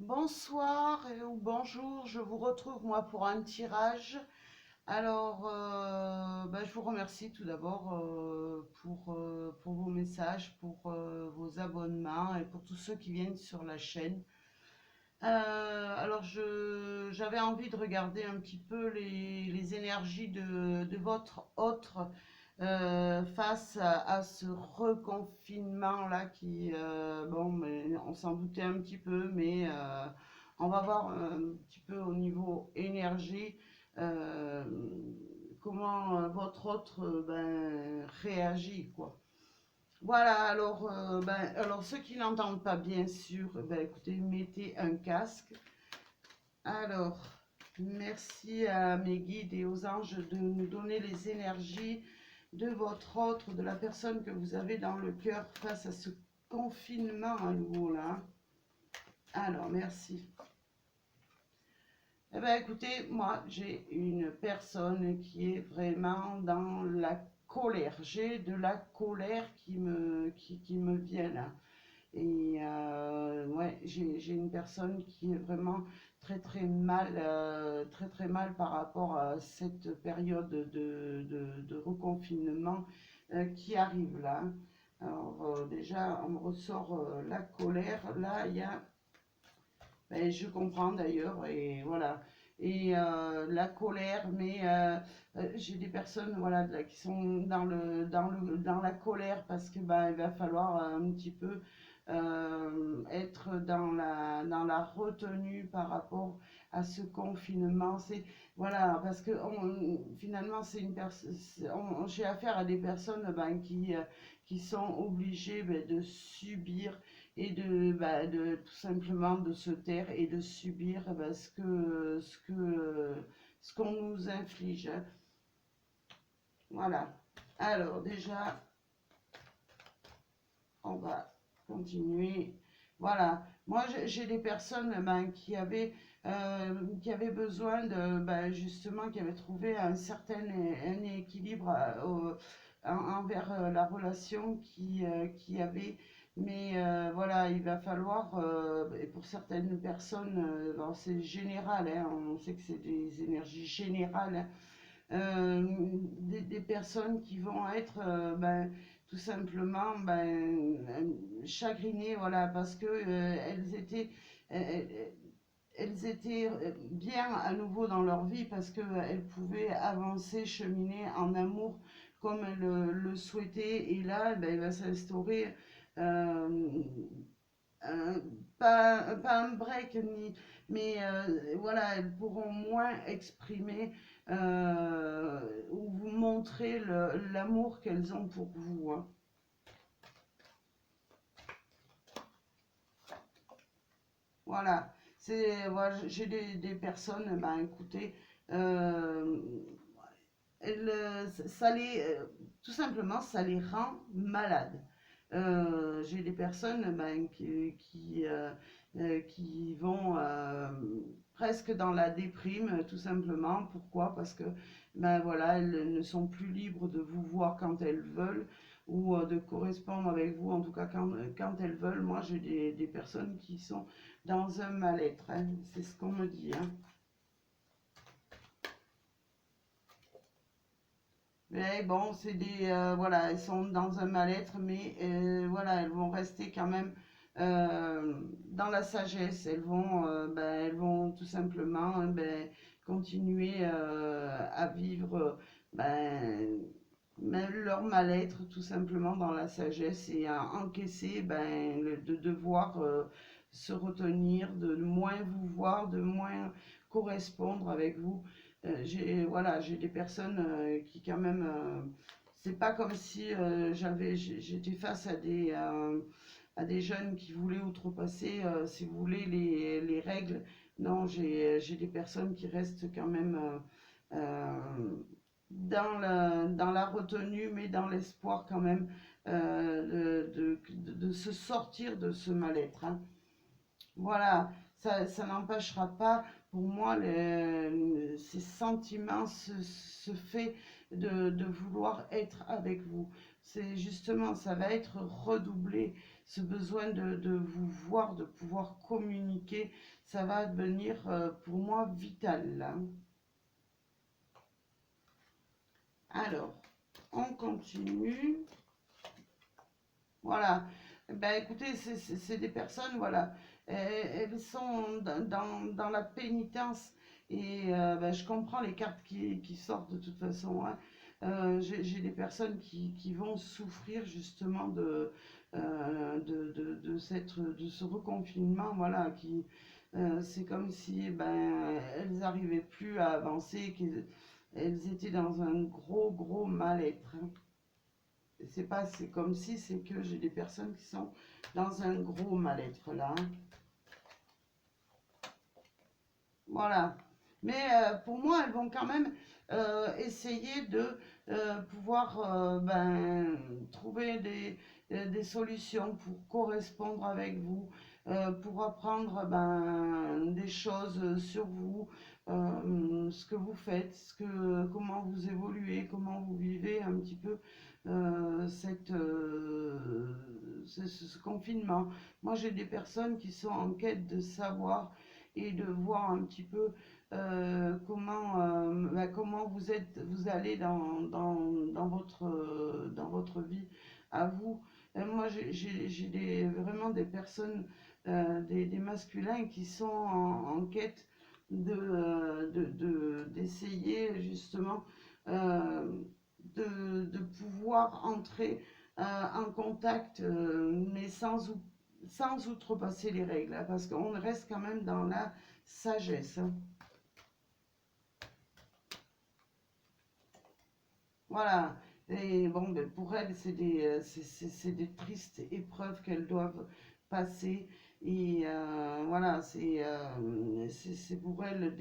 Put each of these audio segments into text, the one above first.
Bonsoir ou bonjour, je vous retrouve moi pour un tirage. Alors, je vous remercie tout d'abord pour vos messages, pour vos abonnements et pour tous ceux qui viennent sur la chaîne. J'avais envie de regarder un petit peu les énergies de votre autre face à ce reconfinement-là qui, bon, mais on s'en doutait un petit peu, mais on va voir un petit peu au niveau énergie euh, comment votre autre réagit, quoi. Voilà, alors ceux qui n'entendent pas, bien sûr, écoutez, mettez un casque. Alors, merci à mes guides et aux anges de nous donner les énergies de votre autre, de la personne que vous avez dans le cœur face à ce confinement à nouveau là. Alors, merci. Eh bien, écoutez, moi, j'ai une personne qui est vraiment dans la colère. J'ai de la colère qui me vient là. Et ouais, j'ai une personne qui est vraiment très très mal par rapport à cette période de reconfinement qui arrive là. Alors déjà, on me ressort la colère. Là, il y a, je comprends d'ailleurs, et voilà. Et la colère, mais j'ai des personnes voilà, là, qui sont dans la colère parce que il va falloir un petit peu être dans la retenue par rapport à ce confinement. C'est voilà, parce que finalement, c'est une personne, j'ai affaire à des personnes qui sont obligées de subir et de tout simplement de se taire et de subir ce qu'on nous inflige, hein. Voilà. Alors déjà, on va continuer. Voilà. Moi, j'ai des personnes qui avaient besoin de, justement, qui avaient trouvé un certain un équilibre envers la relation qui avait. Mais voilà, il va falloir, et pour certaines personnes, bon, c'est général, hein, on sait que c'est des énergies générales, hein, des personnes qui vont être tout simplement chagrinées, voilà, parce que elles, elles étaient bien à nouveau dans leur vie, parce qu'elles pouvaient avancer, cheminer en amour comme elles le souhaitaient, et là, il va s'instaurer euh, un- pas un break, mais voilà, elles pourront moins exprimer ou vous montrer l'amour qu'elles ont pour vous, hein. Voilà, voilà, j'ai des personnes, écoutez, euh, tout simplement, ça les rend malades. J'ai des personnes qui vont presque dans la déprime, tout simplement. Pourquoi? Parce que voilà, elles ne sont plus libres de vous voir quand elles veulent ou de correspondre avec vous, en tout cas quand elles veulent. Moi, j'ai des personnes qui sont dans un mal-être, hein. C'est ce qu'on me dit, hein. Mais bon, c'est voilà, elles sont dans un mal-être, mais voilà, elles vont rester quand même dans la sagesse. Elles vont tout simplement continuer à vivre même leur mal-être tout simplement dans la sagesse et à encaisser de devoir se retenir, de moins vous voir, de moins correspondre avec vous. Voilà, j'ai des personnes qui quand même, c'est pas comme si j'étais face à des jeunes qui voulaient outrepasser, si vous voulez, les règles. Non, j'ai des personnes qui restent quand même dans la retenue, mais dans l'espoir quand même de se sortir de ce mal-être, hein. Voilà, ça n'empêchera pas, pour moi, ces sentiments, ce fait de vouloir être avec vous. C'est justement, ça va être redoublé. Ce besoin de vous voir, de pouvoir communiquer, ça va devenir pour moi vital là. Alors, on continue. Voilà. Ben écoutez, c'est des personnes, voilà. Elles sont dans la pénitence. Et ben, je comprends les cartes qui sortent de toute façon, hein. J'ai des personnes qui vont souffrir justement de ce reconfinement, voilà, c'est comme si ben, elles n'arrivaient plus à avancer, qu'elles étaient dans un gros mal-être, hein. C'est pas, c'est comme si, c'est que j'ai des personnes qui sont dans un gros mal-être là, hein. Voilà. Mais pour moi, elles vont quand même essayer de pouvoir ben, trouver des solutions pour correspondre avec vous, pour apprendre ben, des choses sur vous, ce que vous faites, comment vous évoluez, comment vous vivez un petit peu ce confinement. Moi, j'ai des personnes qui sont en quête de savoir et de voir un petit peu comment vous allez dans votre vie à vous. Moi, vraiment des personnes, des masculins qui sont en quête d'essayer justement euh, de pouvoir entrer en contact, mais sans outrepasser les règles, hein, parce qu'on reste quand même dans la sagesse, hein. Voilà. Et bon, ben, pour elles, c'est des tristes épreuves qu'elles doivent passer. Et voilà, c'est pour elles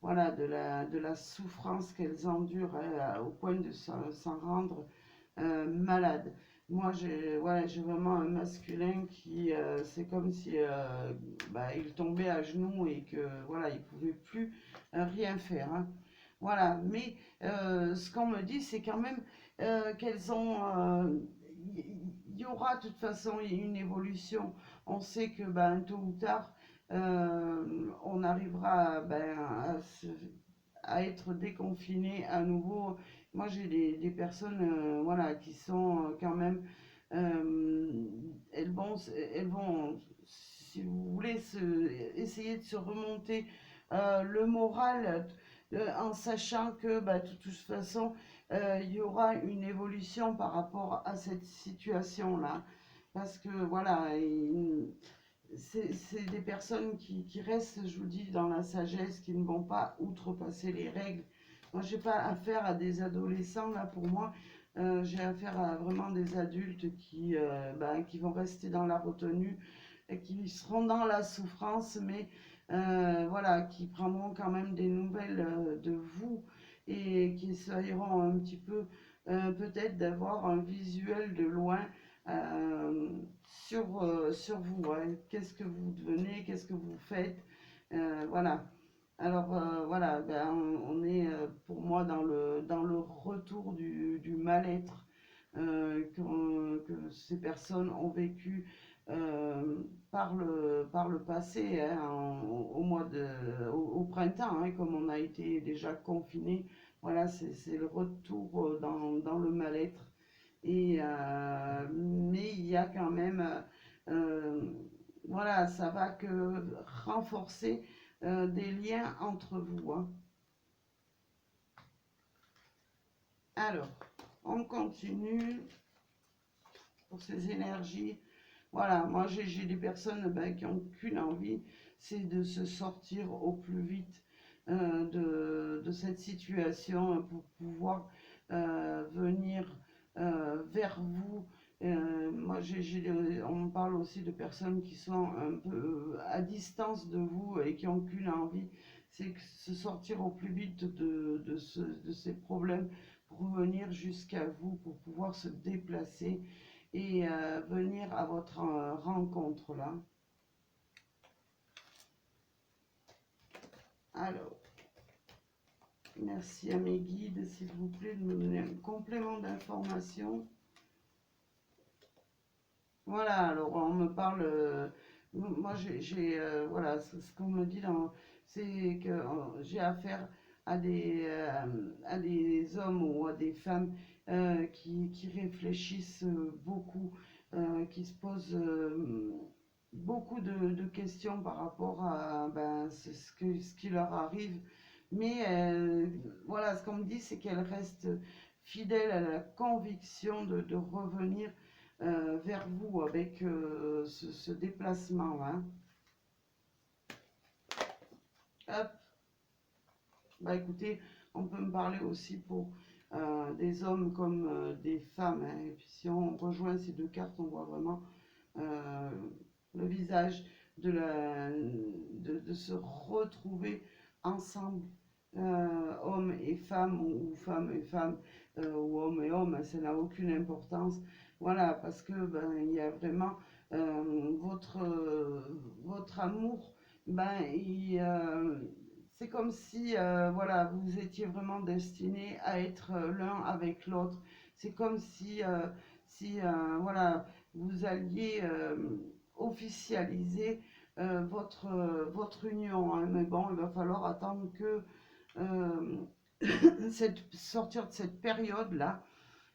voilà, de la souffrance qu'elles endurent, hein, au point de s'en rendre malade. Moi, voilà, j'ai vraiment un masculin c'est comme si bah, il tombait à genoux et que voilà, il pouvait plus rien faire, hein. Voilà, mais ce qu'on me dit, c'est quand même qu'elles ont, il y aura de toute façon une évolution. On sait que ben, tôt ou tard, on arrivera ben, à être déconfiné à nouveau. Moi, j'ai des personnes voilà, qui sont quand même, euh, elles vont, si vous voulez, essayer de se remonter le moral en sachant que bah, de toute façon, il y aura une évolution par rapport à cette situation-là. Parce que voilà, c'est des personnes qui restent, je vous dis, dans la sagesse, qui ne vont pas outrepasser les règles. Moi, j'ai pas affaire à des adolescents, là, pour moi. J'ai affaire à vraiment des adultes ben, qui vont rester dans la retenue, et qui seront dans la souffrance, mais voilà, qui prendront quand même des nouvelles de vous et qui essayeront un petit peu, peut-être, d'avoir un visuel de loin euh, sur vous, hein. Qu'est-ce que vous devenez, qu'est-ce que vous faites, voilà. Alors voilà, ben, on est pour moi dans le retour du mal-être que ces personnes ont vécu par le passé, hein, au printemps, hein, comme on a été déjà confiné. Voilà, c'est le retour dans le mal-être. Mais il y a quand même, euh, voilà, ça va que renforcer des liens entre vous, hein. Alors, on continue pour ces énergies. Voilà, moi j'ai des personnes ben, qui n'ont qu'une envie, c'est de se sortir au plus vite de cette situation pour pouvoir venir vers vous. Moi, on parle aussi de personnes qui sont un peu à distance de vous et qui n'ont qu'une envie, c'est se sortir au plus vite de ces problèmes pour venir jusqu'à vous, pour pouvoir se déplacer et venir à votre rencontre là. Alors, merci à mes guides, s'il vous plaît, de me donner un complément d'information. Voilà, alors on me parle, moi voilà, ce qu'on me dit c'est que j'ai affaire à des hommes ou à des femmes qui réfléchissent beaucoup, qui se posent beaucoup de questions par rapport à ben, ce qui leur arrive. Mais voilà, ce qu'on me dit, c'est qu'elles restent fidèles à la conviction de revenir vers vous avec ce déplacement. Hein. Hop, bah écoutez, on peut me parler aussi pour des hommes comme des femmes. Hein. Et puis si on rejoint ces deux cartes, on voit vraiment euh, le visage de se retrouver ensemble, hommes et femmes, ou femmes et femmes, ou hommes et hommes, ça n'a aucune importance. Voilà, parce que ben, il y a vraiment votre amour, ben, c'est comme si voilà, vous étiez vraiment destinés à être l'un avec l'autre. C'est comme si voilà, vous alliez officialiser votre union. Hein. Mais bon, il va falloir attendre que euh, sortir de cette période-là.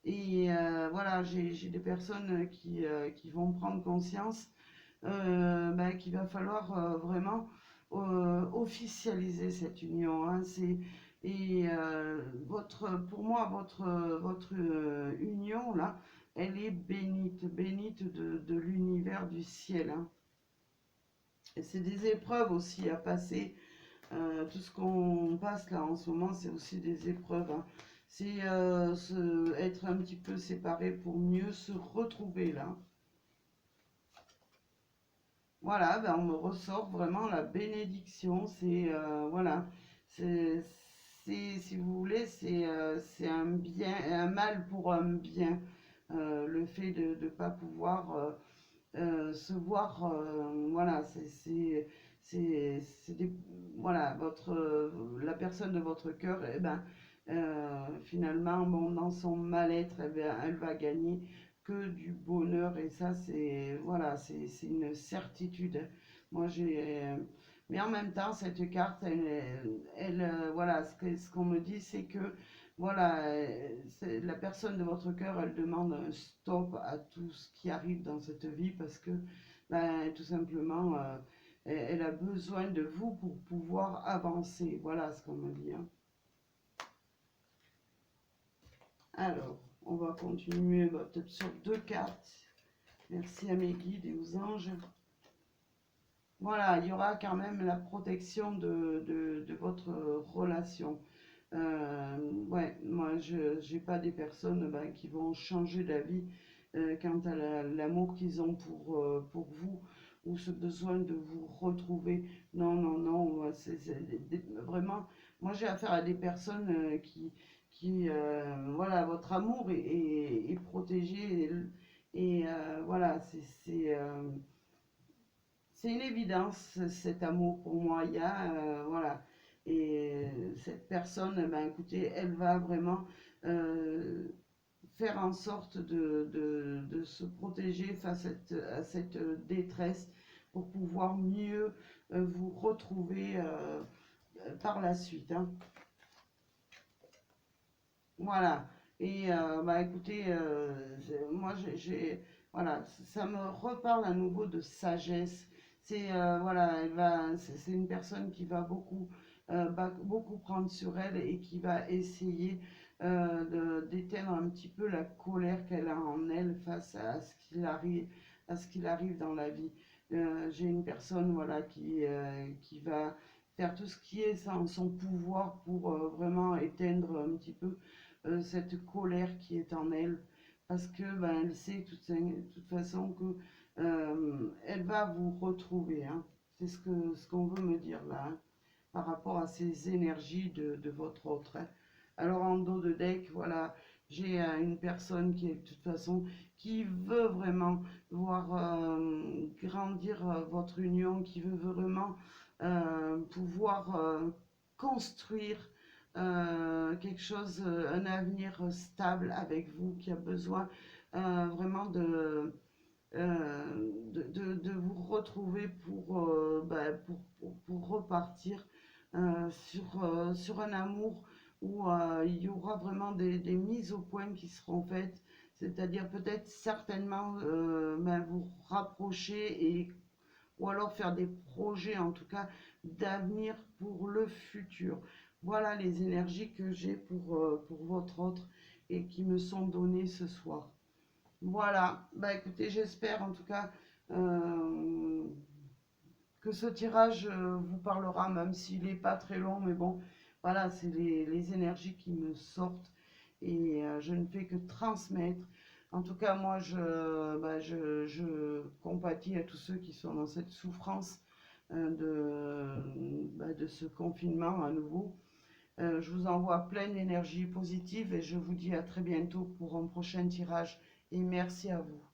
Et voilà, j'ai des personnes qui vont prendre conscience ben, qu'il va falloir vraiment officialiser cette union. Hein. Et pour moi, votre union, là, elle est bénite, bénite de l'univers du ciel. Hein. Et c'est des épreuves aussi à passer. Tout ce qu'on passe là en ce moment, c'est aussi des épreuves. Hein. C'est être un petit peu séparé pour mieux se retrouver là. Voilà, ben on me ressort vraiment la bénédiction. C'est voilà, c'est si vous voulez, c'est un bien, un mal pour un bien. Le fait de ne pas pouvoir se voir, voilà, c'est voilà, la personne de votre cœur, eh ben, finalement, bon, dans son mal-être, eh ben, elle va gagner que du bonheur, et ça, c'est, voilà, c'est une certitude. Moi, mais en même temps, cette carte, voilà, ce qu'on me dit, c'est que voilà, la personne de votre cœur, elle demande un stop à tout ce qui arrive dans cette vie parce que, ben, tout simplement, elle a besoin de vous pour pouvoir avancer. Voilà ce qu'on me dit. Hein. Alors, on va continuer peut-être sur deux cartes. Merci à mes guides et aux anges. Voilà, il y aura quand même la protection de votre relation. Ouais, moi, je n'ai pas des personnes ben, qui vont changer d'avis quant à l'amour qu'ils ont pour vous ou ce besoin de vous retrouver. Non, non, non, vraiment, moi j'ai affaire à des personnes voilà, votre amour est protégé et voilà, c'est une évidence, cet amour pour moi. Il y a, voilà. Et cette personne, ben, écoutez, elle va vraiment euh, faire en sorte de se protéger face à cette détresse pour pouvoir mieux vous retrouver par la suite. Hein. Voilà. Et bah écoutez, moi voilà, ça me reparle à nouveau de sagesse. C'est voilà, c'est une personne qui va beaucoup prendre sur elle et qui va essayer d'éteindre un petit peu la colère qu'elle a en elle face à ce qu'il arrive dans la vie. J'ai une personne voilà qui va faire tout ce qui est en son pouvoir pour vraiment éteindre un petit peu cette colère qui est en elle, parce que ben, elle sait de toute façon que elle va vous retrouver. Hein. C'est ce qu'on veut me dire là, hein, par rapport à ces énergies de votre autre. Hein. Alors en dos de deck, voilà, j'ai une personne qui est de toute façon qui veut vraiment voir grandir votre union, qui veut vraiment pouvoir construire quelque chose, un avenir stable avec vous, qui a besoin vraiment de vous retrouver pour repartir sur un amour où il y aura vraiment des mises au point qui seront faites, c'est-à-dire peut-être certainement vous rapprocher ou alors faire des projets en tout cas d'avenir pour le futur. Voilà les énergies que j'ai pour votre autre et qui me sont données ce soir. Voilà, bah écoutez, j'espère en tout cas que ce tirage vous parlera, même s'il n'est pas très long, mais bon, voilà, c'est les énergies qui me sortent et je ne fais que transmettre. En tout cas, moi, je compatis à tous ceux qui sont dans cette souffrance de ce confinement à nouveau. Je vous envoie plein d'énergie positive et je vous dis à très bientôt pour un prochain tirage et merci à vous.